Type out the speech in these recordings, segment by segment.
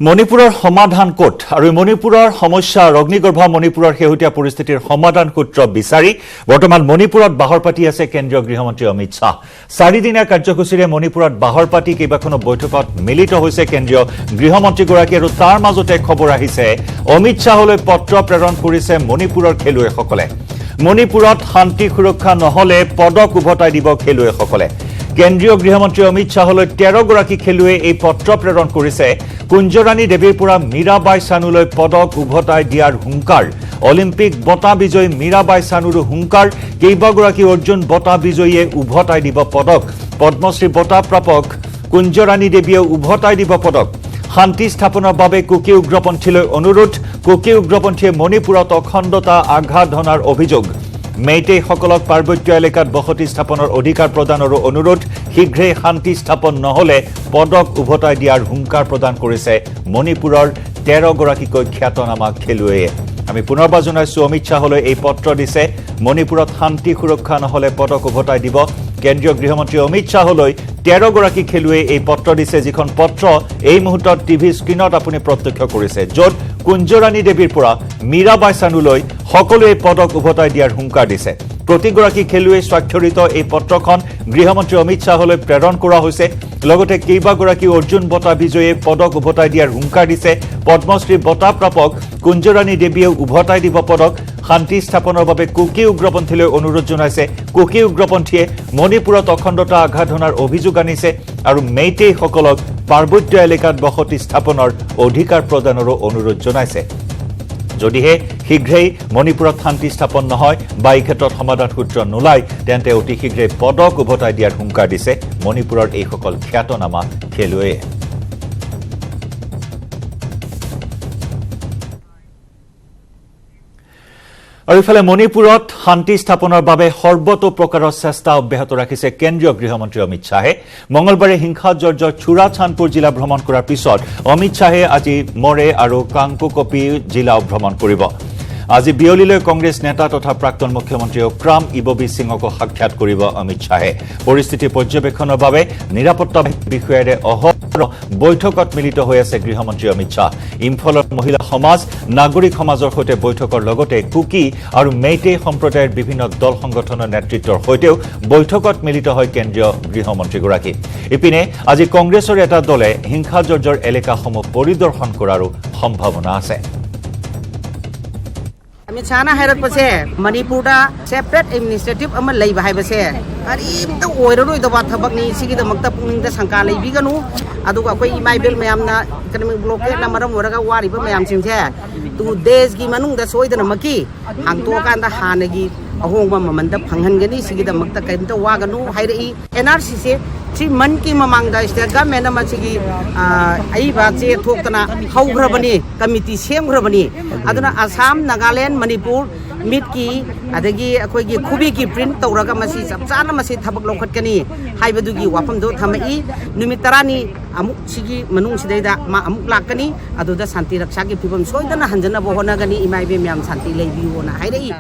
মণিপুৰৰ সমাধান কোট আৰু মণিপুৰৰ সমস্যা অগ্নিগৰ্ভ মণিপুৰৰ হেহুটিয়া পৰিস্থিতিৰ সমাধান সূত্ৰ বিচাৰি বৰ্তমান মণিপুৰত বাহৰ পাতি আছে কেন্দ্ৰীয় গৃহমন্ত্ৰী অমিত শাহ। 4 দিনীয়া কাৰ্যসূচীৰে মণিপুৰত বাহৰ পাতি কেইবাখনো বৈঠকত মিলিত হৈছে কেন্দ্ৰীয় গৃহমন্ত্ৰীগৰাকী আৰু তাৰ মাজতে খবৰ আহিছে অমিত শাহলৈ পত্ৰ প্ৰেৰণ কৰিছে মণিপুৰৰ খেলুৱৈসকলে। মণিপুৰত শান্তি সুৰক্ষা নহলে পদক উভতাই দিব খেলুৱৈসকলে। কেন্দ্ৰীয় গৃহমন্ত্ৰী অমিত শাহলৈ 13 গৰাকী খেলুৱৈয়ে এই পত্ৰ প্ৰেৰণ কৰিছে। কুঞ্জৰাণী দেৱীৰ পৰা মীৰাবাই চানুলৈ পদক উভতাই দিয়াৰ হুংকাৰ। অলিম্পিক বঁটা বিজয়ী মীৰাবাই চানুৰো হুংকাৰ। কেইবাগৰাকী অৰ্জুন বঁটা বিজয়ীয়ে উভতাই দিব পদক। পদ্মশ্ৰী বঁটা প্ৰাপক কুঞ্জৰাণী দেৱীয়ে উভতাই দিব পদক। শান্তি স্থাপনৰ বাবে কুকি উগ্ৰপন্থীলৈ অনুৰোধ। কুকি উগ্ৰপন্থীয়ে মণিপুৰত অখণ্ডতা আঘাত ধনাৰ অভিযোগ। মেইটেইসকলক পাৰ্বত্য এলেকাত বসতি স্থাপনৰ অধিকাৰ প্ৰদানৰো অনুৰোধ। শীঘ্ৰেই শান্তি স্থাপন নহলে পদক উভতাই দিয়াৰ হুংকাৰ প্ৰদান কৰিছে মণিপুৰৰ 13 গৰাকীকৈ খ্যাতনামা খেলুৱৈয়ে। আমি পুনৰবাৰ জনাইছো অমিত শাহলৈ এই পত্ৰ দিছে। মণিপুৰত শান্তি সুৰক্ষা নহলে পদক উভতাই দিব। কেন্দ্ৰীয় গৃহমন্ত্ৰী অমিত শাহলৈ 13 গৰাকী খেলুৱৈয়ে এই পত্ৰ দিছে, যিখন পত্ৰ এই মুহূৰ্তত টিভি স্ক্ৰীণত আপুনি প্ৰত্যক্ষ কৰিছে, য'ত কুঞ্জৰাণী দেৱীৰ পৰা মীৰাবাই চানুলৈ সকলোৱে পদক উভতাই দিয়াৰ হুংকাৰ দিছে। প্ৰতিগৰাকী খেলুৱৈ স্বাক্ষৰিত এই পত্ৰখন গৃহমন্ত্ৰী অমিত শাহলৈ প্ৰেৰণ কৰা হৈছে। লগতে কেইবাগৰাকী অৰ্জুন বঁটা বিজয়ীয়ে পদক উভতাই দিয়াৰ হুংকাৰ দিছে। পদ্মশ্ৰী বঁটা প্ৰাপক কুঞ্জৰাণী দেৱীয়ে উভতাই দিব পদক। শান্তি স্থাপনৰ বাবে কুকি উগ্ৰপন্থীলৈ অনুৰোধ জনাইছে। কুকি উগ্ৰপন্থীয়ে মণিপুৰত অখণ্ডতা আঘাত ধনাৰ অভিযোগ আনিছে আৰু মেইটেইসকলক পাৰ্বত্য এলেকাত বসতি স্থাপনৰ অধিকাৰ প্ৰদানৰো অনুৰোধ জনাইছে। যদিহে শীঘ্ৰেই মণিপুৰত শান্তি স্থাপন নহয় বা এই ক্ষেত্ৰত সমাধান সূত্ৰ নোলায়, তেন্তে অতি শীঘ্ৰে পদক উভতাই দিয়াৰ হুংকাৰ দিছে মণিপুৰৰ এইসকল খ্যাতনামা খেলুৱৈয়ে। আৰু ইফালে মণিপুৰত শান্তি স্থাপনৰ বাবে সৰ্বতোপ্ৰকাৰৰ চেষ্টা অব্যাহত ৰাখিছে কেন্দ্ৰীয় গৃহমন্ত্ৰী অমিত শ্বাহে। মঙলবাৰে হিংসাজৰ্জৰ চুৰা চান্দপুৰ জিলা ভ্ৰমণ কৰাৰ পিছত অমিত শ্বাহে আজি মৰে আৰু কাংকুকপি জিলাও ভ্ৰমণ কৰিব। আজি বিয়লিলৈ কংগ্ৰেছ নেতা তথা প্ৰাক্তন মুখ্যমন্ত্ৰী অক্ৰাম ইববি সিঙকো সাক্ষাৎ কৰিব অমিত শ্বাহে। পৰিস্থিতি পৰ্যবেক্ষণৰ বাবে নিৰাপত্তা বিষয়াৰে অহৰহ বৈঠকত মিলিত হৈ আছে গৃহমন্ত্ৰী অমিত শ্বাহ। ইম্ফলৰ মহিলা সমাজ, নাগৰিক সমাজৰ সৈতে বৈঠকৰ লগতে কুকি আৰু মেইটেই সম্প্ৰদায়ৰ বিভিন্ন দল সংগঠনৰ নেতৃত্বৰ সৈতেও বৈঠকত মিলিত হয় কেন্দ্ৰীয় গৃহমন্ত্ৰীগৰাকী। ইপিনে আজি কংগ্ৰেছৰ এটা দলে হিংসাজৰ্জৰ এলেকাসমূহ পৰিদৰ্শন কৰাৰো সম্ভাৱনা আছে। Amit Shah hairapase Manipurda separate administrative ama leiba haibase karimta oiroi da wat thabak ni sigi da makta pungning da sangka leibiganu aduga akoi imaibel mayamna economic blockade na maram oraga wariba mayam singse tu desh gi manung da soidana maki hangto kan da hanagi ahongba mamanda phanghangani sigi da makta kaimta waganu hairei NRC se 3 month ki mamang da state government ma sigi ai ba che thoktana haugrabani committee semgrabani aduna Assam Nagaland Manipur mid ki adagi akoi gi khubi ki print tawraga masi chapchana masi thabak lokhatkani haibadugi wafam do thamai numit tarani amuk sigi manung sidaida ma amuk lakani aduda santi raksha ki phibam soidana hanjana bohona gani imaibe myam santi leibiona hairei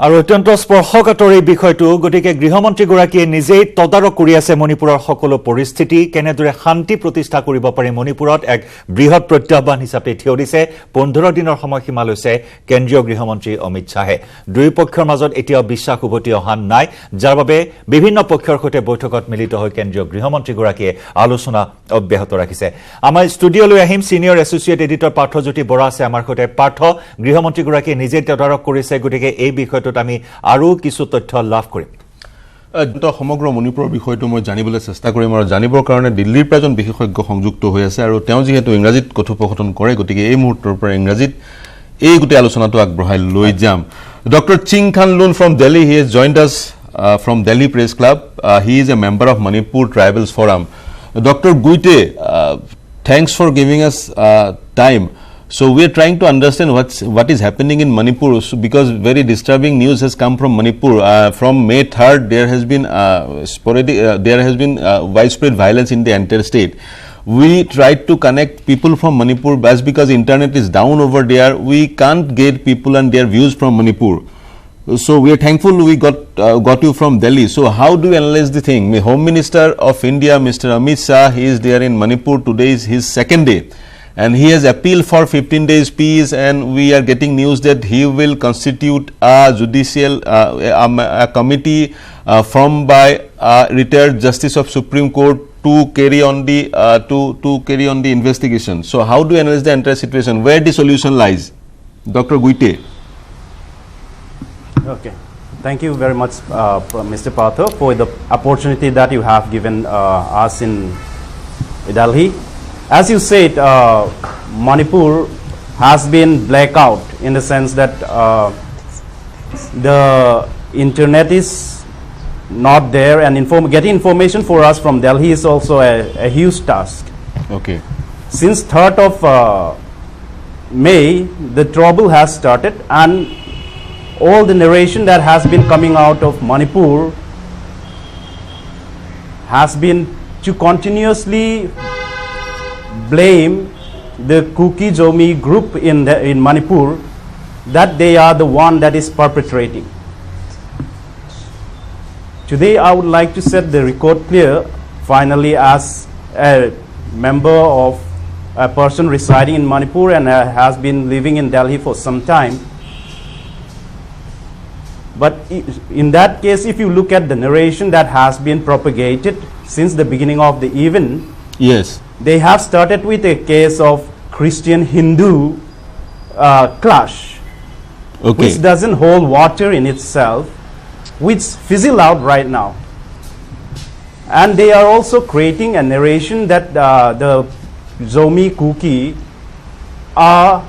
আৰু অত্যন্ত স্পৰ্শকাতৰ এই বিষয়টো। গতিকে গৃহমন্ত্ৰীগৰাকীয়ে নিজেই তদাৰক কৰি আছে মণিপুৰৰ সকলো পৰিস্থিতি। কেনেদৰে শান্তি প্ৰতিষ্ঠা কৰিব পাৰি মণিপুৰত এক বৃহৎ প্ৰত্যাহ্বান হিচাপে থিয় দিছে। 15 দিনৰ সময়সীমা লৈছে কেন্দ্ৰীয় গৃহমন্ত্ৰী অমিত শ্বাহে। দুই পক্ষৰ মাজত এতিয়াও বিশ্বাস উভতি অহা নাই, যাৰ বাবে বিভিন্ন পক্ষৰ সৈতে বৈঠকত মিলিত হৈ কেন্দ্ৰীয় গৃহমন্ত্ৰীগৰাকীয়ে আলোচনা অব্যাহত ৰাখিছে। আমাৰ ষ্টুডিঅ'লৈ আহিম senior associate editor Parthajyoti Bora আছে আমাৰ সৈতে। পাৰ্থ, গৃহমন্ত্ৰীগৰাকীয়ে নিজেই তদাৰক কৰিছে, গতিকে এই বিষয়টো আমি আৰু কিছু তথ্য লাভ কৰিম। সমগ্ৰ মণিপুৰৰ বিষয়টো মই জানিবলৈ চেষ্টা কৰিম আৰু জানিবৰ কাৰণে দিল্লীৰ পৰা এজন বিশেষজ্ঞ সংযুক্ত হৈ আছে আৰু তেওঁ যিহেতু ইংৰাজীত কথোপকথন কৰে, গতিকে এই মুহূৰ্তৰ পৰা ইংৰাজীত এই গোটেই আলোচনাটো আগবঢ়াই লৈ যাম। Doctor Ching Khanlun from Delhi, he has joined us from Delhi press club. He is a member of Manipur tribals forum. Doctor Guite, thanks for giving us time. So we are trying to understand what is happening in Manipur, because very disturbing news has come from Manipur. From May 3rd, there has been widespread violence in the entire state. We tried to connect people from Manipur, but because internet is down over there, we can't get people and their views from Manipur. So we are thankful we got you from Delhi. So how do you analyze the thing? The Home Minister of India, Mr. Amit Shah, he is there in Manipur. Today is his second day. And he has appealed for 15 days peace, and we are getting news that he will constitute a judicial a committee formed by retired Justice of Supreme Court to carry on the to carry on the investigation. So how do you analyze the entire situation? Where the solution lies, Dr. Guite? Okay, thank you very much, Mr. Partho, for the opportunity that you have given us in Delhi. As you said, Manipur has been blackout in the sense that the internet is not there, and getting information for us from Delhi is also a huge task. Okay. Since 3rd of May, the trouble has started, and all the narration that has been coming out of Manipur has been to continuously blame the Kuki Zomi group in Manipur, that they are the one that is perpetrating. Today I would like to set the record clear, finally, as a member of a person residing in Manipur and has been living in Delhi for some time. But in that case, if you look at the narration that has been propagated since the beginning of the event, yes, they have started with a case of Christian-Hindu clash, okay, which doesn't hold water in itself, which fizzle out right now. And they are also creating a narration that the Zomi Kuki are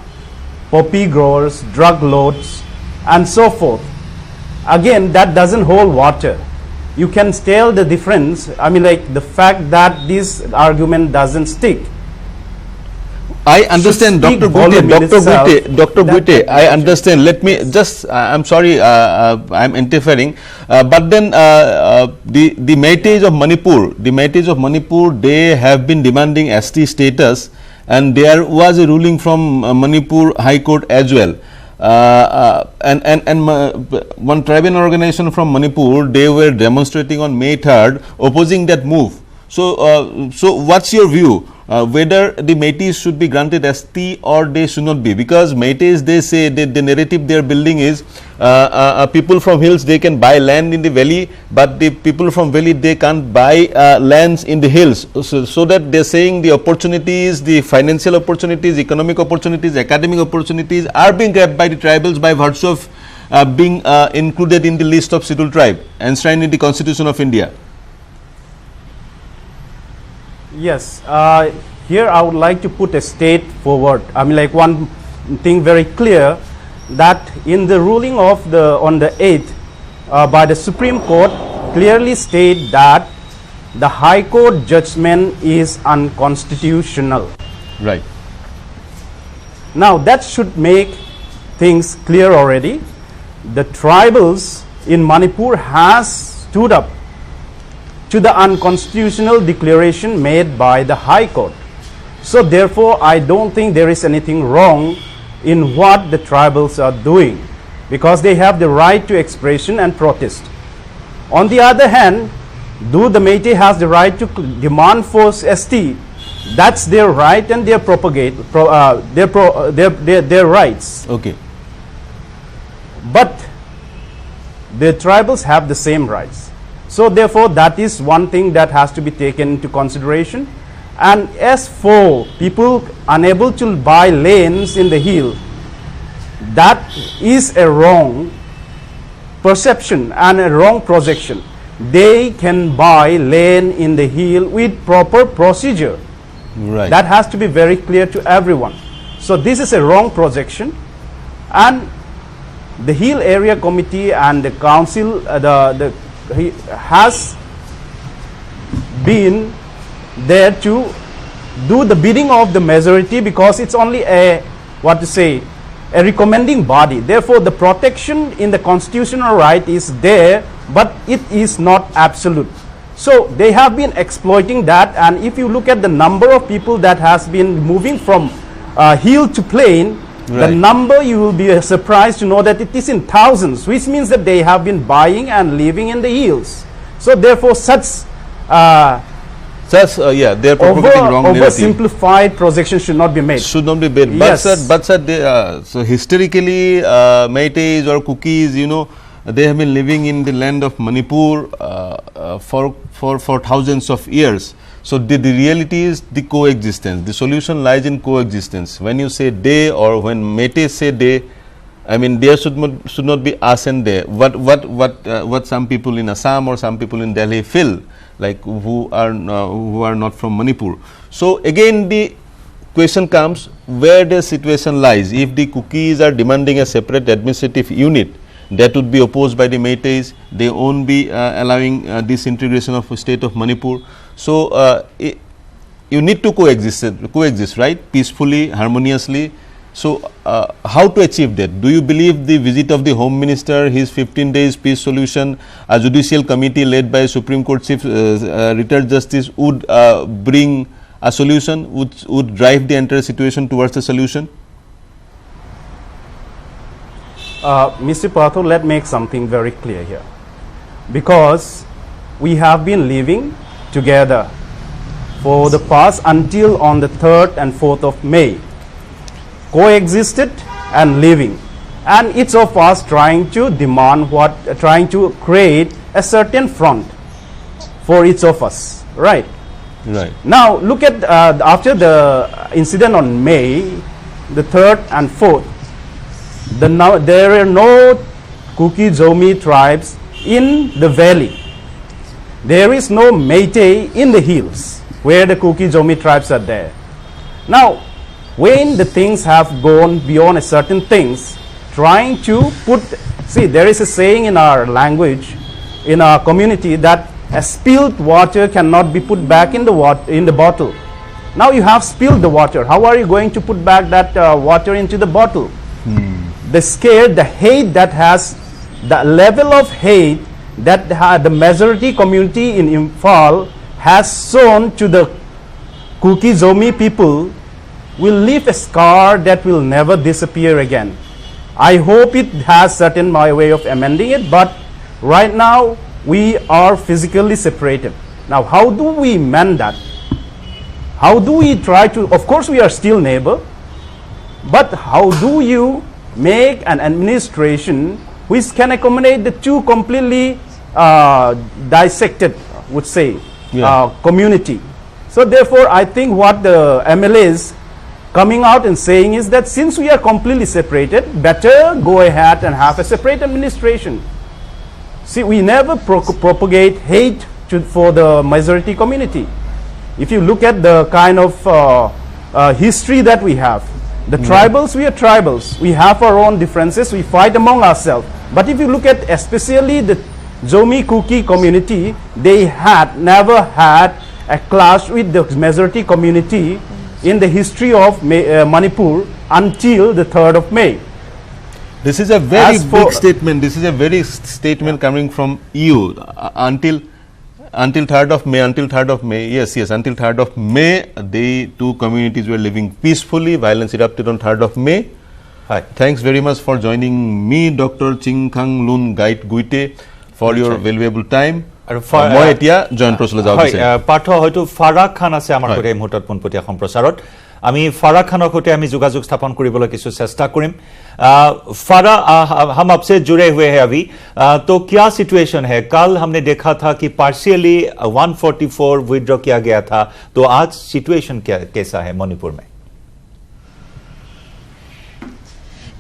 poppy growers, drug lords, and so forth. Again, that doesn't hold water. You can tell the difference. I mean, like the fact that this argument doesn't stick. I understand, Dr. Guite, I understand. Let me just, I'm sorry, I'm interfering. But then the Meiteis of Manipur, they have been demanding ST status, and there was a ruling from Manipur High Court as well. One tribal organization from Manipur, they were demonstrating on May 3rd opposing that move. So, so what's your view? Whether the Meiteis should be granted ST or they should not be? Because Meiteis, they say that the narrative they are building is people from hills, they can buy land in the valley, but the people from valley, they can't buy lands in the hills. So that they're saying the opportunities, the financial opportunities, economic opportunities, academic opportunities are being grabbed by the tribals by virtue of being included in the list of scheduled tribe enshrined in the Constitution of India. Yes, here I would like to put a state forward. I mean, like one thing very clear, that in the ruling of on the 8th by the Supreme Court clearly state that the High Court judgment is unconstitutional. Right. Now that should make things clear already. The tribals in Manipur has stood up to the unconstitutional declaration made by the High Court. So therefore, I don't think there is anything wrong in what the tribals are doing, because they have the right to expression and protest. On the other hand, do the Meitei has the right to demand for ST? That's their right, and their their rights. Okay. But the tribals have the same rights. So therefore, that is one thing that has to be taken into consideration. And as for people unable to buy lands in the hill, that is a wrong perception and a wrong projection. They can buy land in the hill with proper procedure. Right. That has to be very clear to everyone. So this is a wrong projection, and the Hill Area Committee and the council has been there to do the bidding of the majority, because it's only a recommending body. Therefore, the protection in the constitutional right is there, but it is not absolute. So they have been exploiting that, and if you look at the number of people that has been moving from hill to plain, The number, you will be surprised to know that it is in thousands, which means that they have been buying and living in the hills. So therefore, such they are propagating wrong narrative. Oversimplified projection should not be made. Should not be made. Yes. But sir, so historically, Meiteis or Kukis, they have been living in the land of Manipur for thousands of years. So the reality is the coexistence. The solution lies in coexistence. When you say they, or when Meiteis say they, I mean there should not be us and they. What some people in Assam or some people in Delhi feel like, who are not from Manipur. So again the question comes, where the situation lies. If the Kukis are demanding a separate administrative unit, that would be opposed by the Meiteis. They won't be allowing this integration of the state of Manipur. So you need to coexist, right? Peacefully, harmoniously. So how to achieve that? Do you believe the visit of the Home Minister, his 15 days peace solution, a judicial committee led by Supreme Court Chief retired Justice would bring a solution, would drive the entire situation towards a solution? Mr. Patho, let me make something very clear here. Because we have been living together for the past until on the 3rd and 4th of May. Coexisted and living. And each of us trying to trying to create a certain front for each of us. Right? Right. Now, look at after the incident on May, the 3rd and 4th, there are no Kuki Zomi tribes in the valley. There is no Meitei in the hills where the Kuki Zomi tribes are there. Now, when the things have gone beyond a certain things, trying to there is a saying in our language, in our community, that a spilled water cannot be put back in the bottle. Now you have spilled the water. How are you going to put back that water into the bottle? The hate that has, the level of hate that the majority community in Imphal has shown to the Kuki Zomi people will leave a scar that will never disappear again. I hope it has certain way of amending it, but right now we are physically separated. Now how do we mend that? How do we try to, of course we are still neighbor, but how do you make an administration which can accommodate the two completely dissected, would say, community? So therefore, I think what the MLAs coming out and saying is that since we are completely separated, better go ahead and have a separate administration. See, we never propagate hate for the majority community. If you look at the kind of history that we have, the tribals, we are tribals. We have our own differences. We fight among ourselves. But if you look at especially the Zomi Kuki community, they never had a clash with the majority community in the history of Manipur until the 3rd of May. This is a very big statement. This is a very statement coming from you. Until 3rd of May, until 3rd of May, the two communities were living peacefully. Violence erupted on 3rd of May. Hi. Thanks very much for joining me, Dr. Ching Khang Lun Gait Guite, for your valuable time. মই এতিয়া জয়ন্তলৈ যাব বিচাৰিম। পাৰ্থ হয়তো ফাৰাক খান আছে আমাৰ সৈতে মুহূৰ্তত পোনপটীয়া সম্প্ৰচাৰত। আমি ফাৰাক খানৰ সৈতে আমি যোগাযোগ স্থাপন কৰিবলৈ কিছু চেষ্টা কৰিম। फारा हम आपसे जुड़े हुए हैं अभी, तो क्या सिचुएशन है? कल हमने देखा था कि पार्शियली 144 विड्रॉ किया गया था, तो आज सिचुएशन कैसा है मणिपुर में?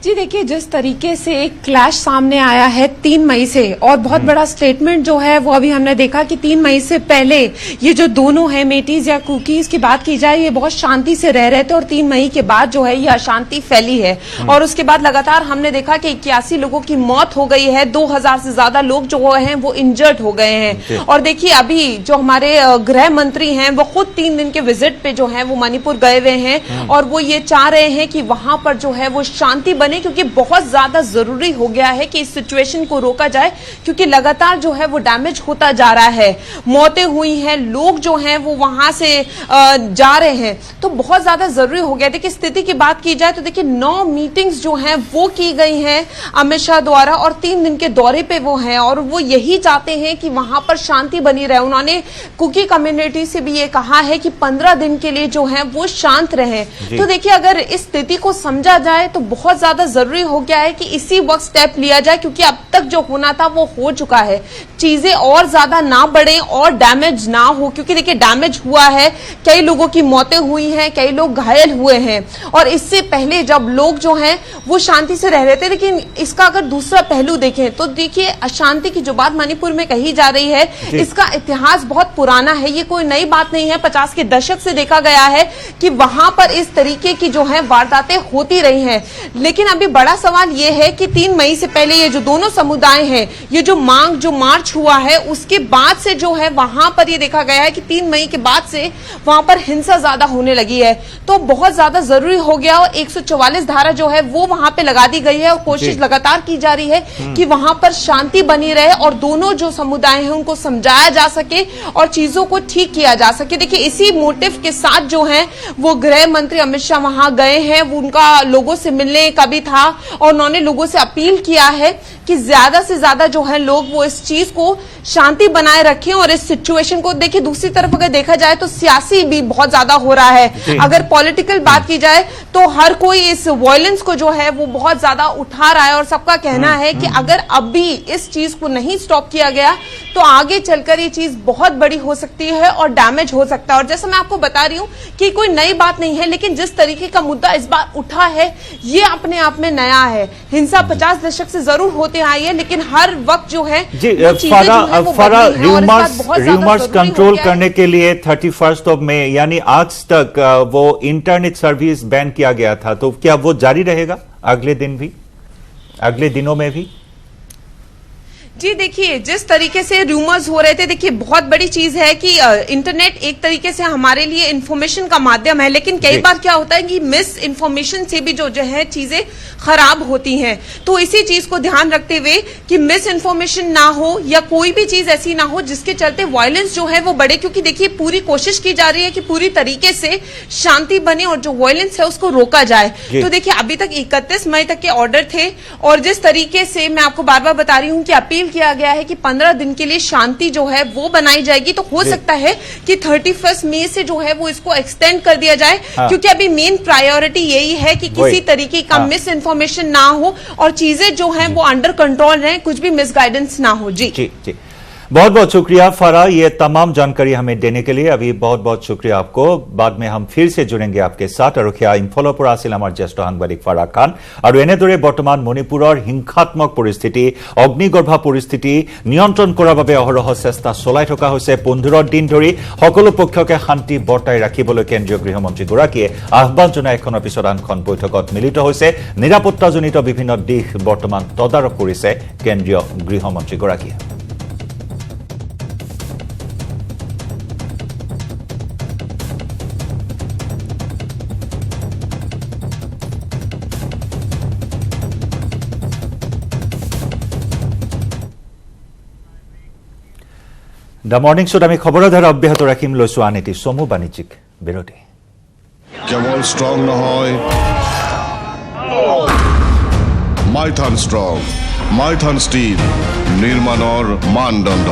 जी देखिए, जिस तरीके से एक क्लैश सामने आया है 3 मई से, और बहुत बड़ा स्टेटमेंट जो है वो अभी हमने देखा कि 3 मई से पहले ये जो दोनों है मेटीज या कुकीज की बात की जाए, ये बहुत शांति से रह रहे थे, और 3 मई के बाद जो है ये अशांति फैली है। और उसके बाद लगातार हमने देखा कि 81 लोगों की मौत हो गई है, 2000 से ज्यादा लोग जो हैं वो इंजर्ड हो गए हैं। और देखिए अभी जो हमारे गृह मंत्री हैं वो खुद 3 दिन के विजिट पे जो है वो मणिपुर गए हुए हैं, और वो ये चाह रहे हैं कि वहां पर जो है वो शांति बने, क्योंकि बहुत ज्यादा जरूरी हो गया है कि इस सिचुएशन को रोका जाए, क्योंकि लगातार जो है वो डैमेज होता जा रहा है, मौतें हुई हैं, लोग जो हैं वो वहां से जा रहे हैं, तो बहुत ज्यादा जरूरी हो गया। देखिए स्थिति की बात की जाए तो देखिए 9 मीटिंग्स जो हैं वो की गई हैं अमित शाह द्वारा, और 3 दिन के दौरे पे वो हैं, और वो यही चाहते हैं कि वहां पर शांति बनी रहे। उन्होंने कुकी कम्युनिटी से भी ये कहा है कि 15 दिन के लिए जो है वो शांत रहे। तो देखिए अगर इस स्थिति को समझा जाए तो बहुत ज्यादा जरूरी हो गया है कि इसी वक्त स्टेप लिया जाए, क्योंकि अब तक जो होना था वो हो चुका है, चीजें और ज्यादा ना बढ़े और डैमेज ना हो, क्योंकि देखिए डैमेज हुआ है, कई लोगों की मौतें हुई हैं, कई लोग घायल हुए हैं, और इससे पहले जब लोग जो हैं वो शांति से रह रहे थे। लेकिन इसका अगर दूसरा पहलू देखें तो देखिए अशांति की जो बात मणिपुर में कही जा रही है, इसका इतिहास बहुत पुराना है, ये कोई नई बात नहीं है। 50 के दशक से देखा गया है कि वहां पर इस तरीके की जो है वारदातें होती रही हैं। लेकिन अभी बड़ा सवाल ये है कि 3 मई से पहले ये जो दोनों समुदाय हैं, ये जो मार्च हुआ है, उसके बाद से जो है वहां पर ये देखा गया है कि 3 मई के बाद से वहां पर हिंसा ज्यादा होने लगी है। तो बहुत ज्यादा जरूरी हो गया, और 144 धारा जो है वो वहां पे लगा दी गई है, और कोशिश लगातार की जा रही है कि वहां पर शांति बनी रहे और दोनों जो समुदाय हैं उनको समझाया जा सके और चीजों को ठीक किया जा सके। देखिए इसी मोटिव के साथ जो है वो गृह मंत्री अमित शाह वहां गए हैं, उनका लोगों से मिलने का भी था, और उन्होंने लोगों से अपील किया है कि ज्यादा से ज्यादा जो है लोग वो इस चीज को शांति बनाए रखें और इस सिचुएशन को। देखिए दूसरी तरफ अगर देखा जाए तो सियासी भी बहुत ज्यादा हो रहा है। अगर पॉलिटिकल बात की जाए तो हर कोई इस वायलेंस को जो है वो बहुत ज्यादा उठा रहा है, और सबका कहना है कि अगर अभी इस चीज को नहीं स्टॉप किया गया तो आगे चलकर ये चीज बहुत बड़ी हो सकती है और डैमेज हो सकता है। और जैसा मैं आपको बता रही हूं कि कोई नई बात नहीं है, लेकिन जिस तरीके का मुद्दा इस बार उठा है ये अपने आप में नया है। हिंसा 50 दशक से जरूर होते आई है, लेकिन हर वक्त जो है फरा र्यूमर्स कंट्रोल करने के लिए 31 मई यानी आज तक वो इंटरनेट सर्विस बैन किया गया था, तो क्या वो जारी रहेगा अगले दिनों में भी? जी देखिए जिस तरीके से रूमर्स हो रहे थे, देखिए बहुत बड़ी चीज है कि इंटरनेट एक तरीके से हमारे लिए इंफॉर्मेशन का माध्यम है, लेकिन कई बार क्या होता है कि मिस इन्फॉर्मेशन से भी जो है चीजें खराब होती हैं। तो इसी चीज को ध्यान रखते हुए कि मिस इन्फॉर्मेशन ना हो या कोई भी चीज ऐसी ना हो जिसके चलते वायलेंस जो है वो बढ़े, क्योंकि देखिए पूरी कोशिश की जा रही है कि पूरी तरीके से शांति बने और जो वायलेंस है उसको रोका जाए। तो देखिए अभी तक 31 मई तक के ऑर्डर थे, और जिस तरीके से मैं आपको बार बार बता रही हूँ कि अपील किया गया है कि 15 दिन के लिए शांति जो है वो बनाई जाएगी, तो हो सकता है कि 31 मई से जो है वो इसको एक्सटेंड कर दिया जाए। क्योंकि अभी मेन प्रायोरिटी यही है कि किसी तरीके का मिस इन्फॉर्मेशन ना हो और चीजें जो हैं वो अंडर कंट्रोल रहें, कुछ भी मिसगाइडेंस ना हो। जी बहुत बहुत शुक्रिया फारा, ये तमाम जानकारी हमें देने के लिए। अभी बहुत बहुत शुक्रिया आपको। बाद में हम फिर से जुड़ेंगे आपके साथ। और क्या इम्फলৰ পৰা আছিল আমাৰ জ্যেষ্ঠ সাংবাদিক ফাৰা খান। আৰু এনেদৰে বৰ্তমান মণিপুৰৰ হিংসাত্মক পৰিস্থিতি, অগ্নিগৰ্ভা পৰিস্থিতি নিয়ন্ত্ৰণ কৰাৰ বাবে অহৰহ চেষ্টা চলাই থকা হৈছে। 15 দিন ধৰি সকলো পক্ষকে শান্তি বৰ্তাই ৰাখিবলৈ কেন্দ্ৰীয় গৃহমন্ত্ৰীগৰাকীয়ে আহ্বান জনাই এখনৰ পিছত আনখন বৈঠকত মিলিত হৈছে। নিৰাপত্তাজনিত বিভিন্ন দিশ বৰ্তমান তদাৰক কৰিছে কেন্দ্ৰীয় গৃহমন্ত্ৰীগৰাকীয়ে। দ্য মৰ্নিং শ্ব'ত আমি খবৰৰ ধাৰা অব্যাহত ৰাখিম। লৈছো আন এটি চমু বাণিজ্যিক বিৰতি। কেৱল ষ্ট্ৰং নহয়, মাইথান ষ্ট্ৰং, মাইথান ষ্টীল নিৰ্মাণৰ মানদণ্ড।